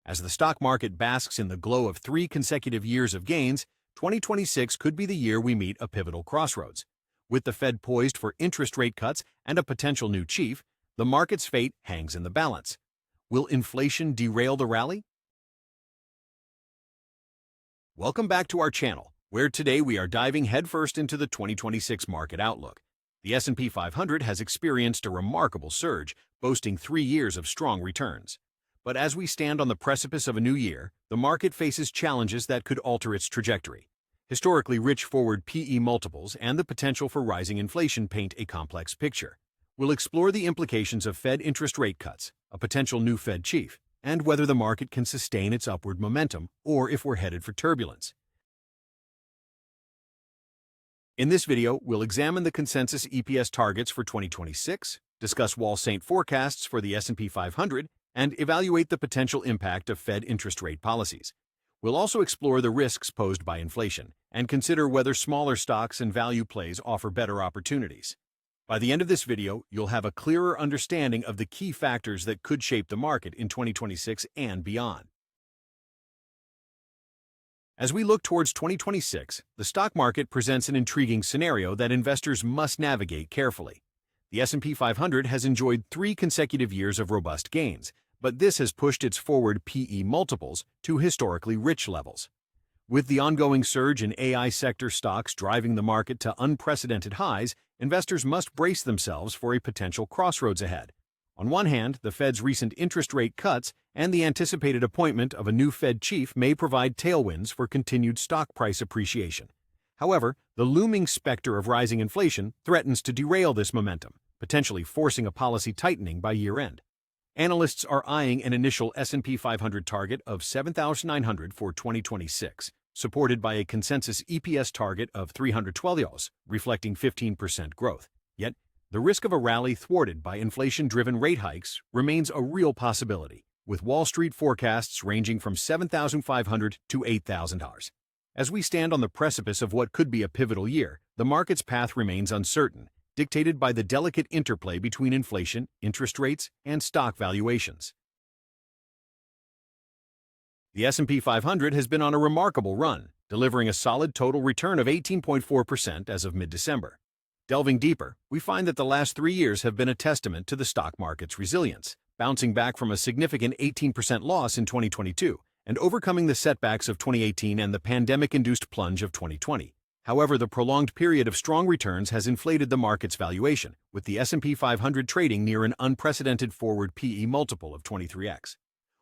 As the stock market basks in the glow of 3 consecutive years of gains, 2026 could be the year we meet a pivotal crossroads. With the Fed poised for interest rate cuts and a potential new chief, the market's fate hangs in the balance. Will inflation derail the rally? Welcome back to our channel, where today we are diving headfirst into the 2026 market outlook. The S&P 500 has experienced a remarkable surge, boasting 3 years of strong returns. But as we stand on the precipice of a new year, the market faces challenges that could alter its trajectory. Historically rich forward PE multiples and the potential for rising inflation paint a complex picture. We'll explore the implications of Fed interest rate cuts, a potential new Fed chief, and whether the market can sustain its upward momentum or if we're headed for turbulence. In this video, we'll examine the consensus EPS targets for 2026, discuss Wall Street forecasts for the S&P 500, and evaluate the potential impact of Fed interest rate policies. We'll also explore the risks posed by inflation and consider whether smaller stocks and value plays offer better opportunities. By the end of this video, you'll have a clearer understanding of the key factors that could shape the market in 2026 and beyond. As we look towards 2026, the stock market presents an intriguing scenario that investors must navigate carefully. The S&P 500 has enjoyed 3 consecutive years of robust gains, but this has pushed its forward PE multiples to historically rich levels. With the ongoing surge in AI sector stocks driving the market to unprecedented highs, investors must brace themselves for a potential crossroads ahead. On one hand, the Fed's recent interest rate cuts and the anticipated appointment of a new Fed chief may provide tailwinds for continued stock price appreciation. However, the looming specter of rising inflation threatens to derail this momentum, potentially forcing a policy tightening by year-end. Analysts are eyeing an initial S&P 500 target of 7,900 for 2026, supported by a consensus EPS target of $312, reflecting 15% growth. Yet, the risk of a rally thwarted by inflation-driven rate hikes remains a real possibility, with Wall Street forecasts ranging from $7,500 to $8,000. As we stand on the precipice of what could be a pivotal year, the market's path remains uncertain, dictated by the delicate interplay between inflation, interest rates, and stock valuations. The S&P 500 has been on a remarkable run, delivering a solid total return of 18.4% as of mid-December. Delving deeper, we find that the last 3 years have been a testament to the stock market's resilience, bouncing back from a significant 18% loss in 2022 and overcoming the setbacks of 2018 and the pandemic-induced plunge of 2020. However, the prolonged period of strong returns has inflated the market's valuation, with the S&P 500 trading near an unprecedented forward PE multiple of 23x.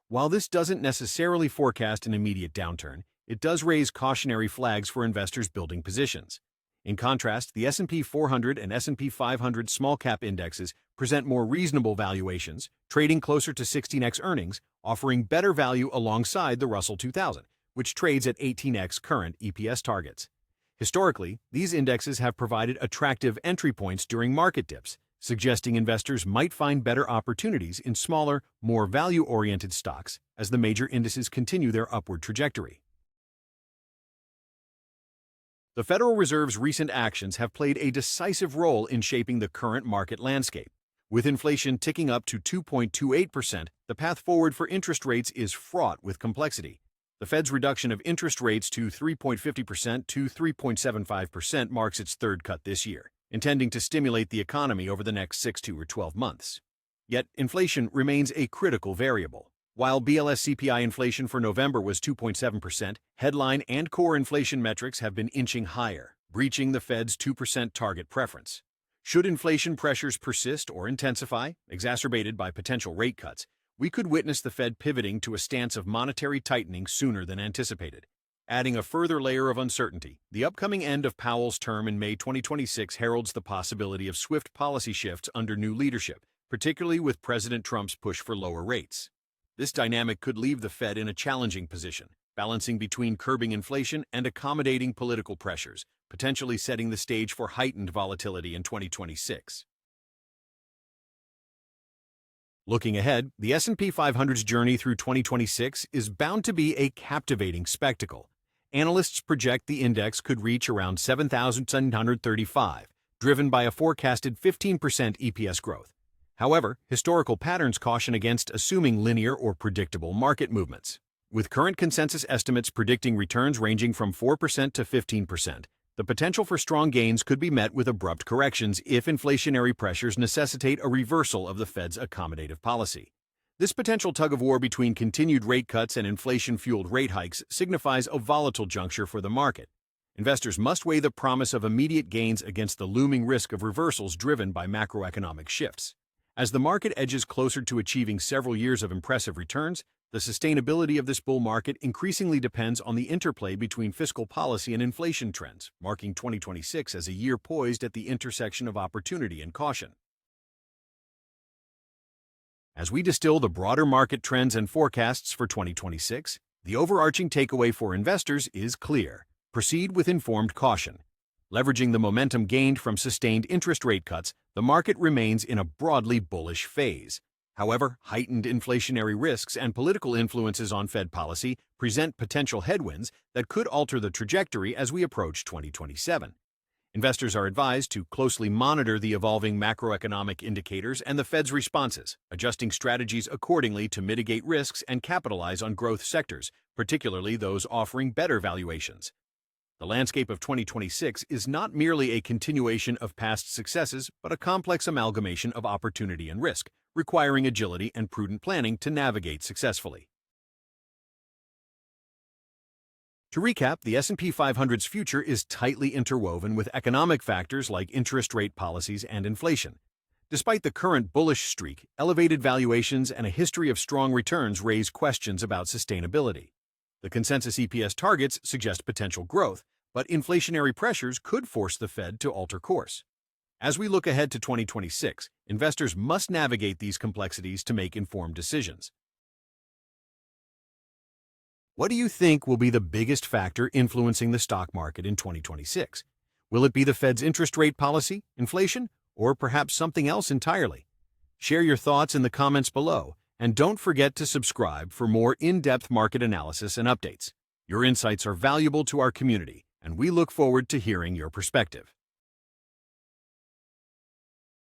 While this doesn't necessarily forecast an immediate downturn, it does raise cautionary flags for investors building positions. In contrast, the S&P 400 and S&P 500 small-cap indexes present more reasonable valuations, trading closer to 16x earnings, offering better value alongside the Russell 2000, which trades at 18x current EPS targets. Historically, these indexes have provided attractive entry points during market dips, suggesting investors might find better opportunities in smaller, more value-oriented stocks as the major indices continue their upward trajectory. The Federal Reserve's recent actions have played a decisive role in shaping the current market landscape. With inflation ticking up to 2.28%, the path forward for interest rates is fraught with complexity. The Fed's reduction of interest rates to 3.50% to 3.75% marks its third cut this year, intending to stimulate the economy over the next 6 to 12 months. Yet, inflation remains a critical variable. While BLS CPI inflation for November was 2.7%, headline and core inflation metrics have been inching higher, breaching the Fed's 2% target preference. Should inflation pressures persist or intensify, exacerbated by potential rate cuts, we could witness the Fed pivoting to a stance of monetary tightening sooner than anticipated. Adding a further layer of uncertainty, the upcoming end of Powell's term in May 2026 heralds the possibility of swift policy shifts under new leadership, particularly with President Trump's push for lower rates. This dynamic could leave the Fed in a challenging position, balancing between curbing inflation and accommodating political pressures, potentially setting the stage for heightened volatility in 2026. Looking ahead, the S&P 500's journey through 2026 is bound to be a captivating spectacle. Analysts project the index could reach around 7,735, driven by a forecasted 15% EPS growth. However, historical patterns caution against assuming linear or predictable market movements. With current consensus estimates predicting returns ranging from 4% to 15%, the potential for strong gains could be met with abrupt corrections if inflationary pressures necessitate a reversal of the Fed's accommodative policy. This potential tug-of-war between continued rate cuts and inflation-fueled rate hikes signifies a volatile juncture for the market. Investors must weigh the promise of immediate gains against the looming risk of reversals driven by macroeconomic shifts. As the market edges closer to achieving several years of impressive returns, the sustainability of this bull market increasingly depends on the interplay between fiscal policy and inflation trends, marking 2026 as a year poised at the intersection of opportunity and caution. As we distill the broader market trends and forecasts for 2026, the overarching takeaway for investors is clear. Proceed with informed caution. Leveraging the momentum gained from sustained interest rate cuts, the market remains in a broadly bullish phase. However, heightened inflationary risks and political influences on Fed policy present potential headwinds that could alter the trajectory as we approach 2027. Investors are advised to closely monitor the evolving macroeconomic indicators and the Fed's responses, adjusting strategies accordingly to mitigate risks and capitalize on growth sectors, particularly those offering better valuations. The landscape of 2026 is not merely a continuation of past successes, but a complex amalgamation of opportunity and risk, requiring agility and prudent planning to navigate successfully. To recap, the S&P 500's future is tightly interwoven with economic factors like interest rate policies and inflation. Despite the current bullish streak, elevated valuations and a history of strong returns raise questions about sustainability. The consensus EPS targets suggest potential growth, but inflationary pressures could force the Fed to alter course. As we look ahead to 2026, investors must navigate these complexities to make informed decisions. What do you think will be the biggest factor influencing the stock market in 2026? Will it be the Fed's interest rate policy, inflation, or perhaps something else entirely? Share your thoughts in the comments below, and don't forget to subscribe for more in-depth market analysis and updates. Your insights are valuable to our community, and we look forward to hearing your perspective.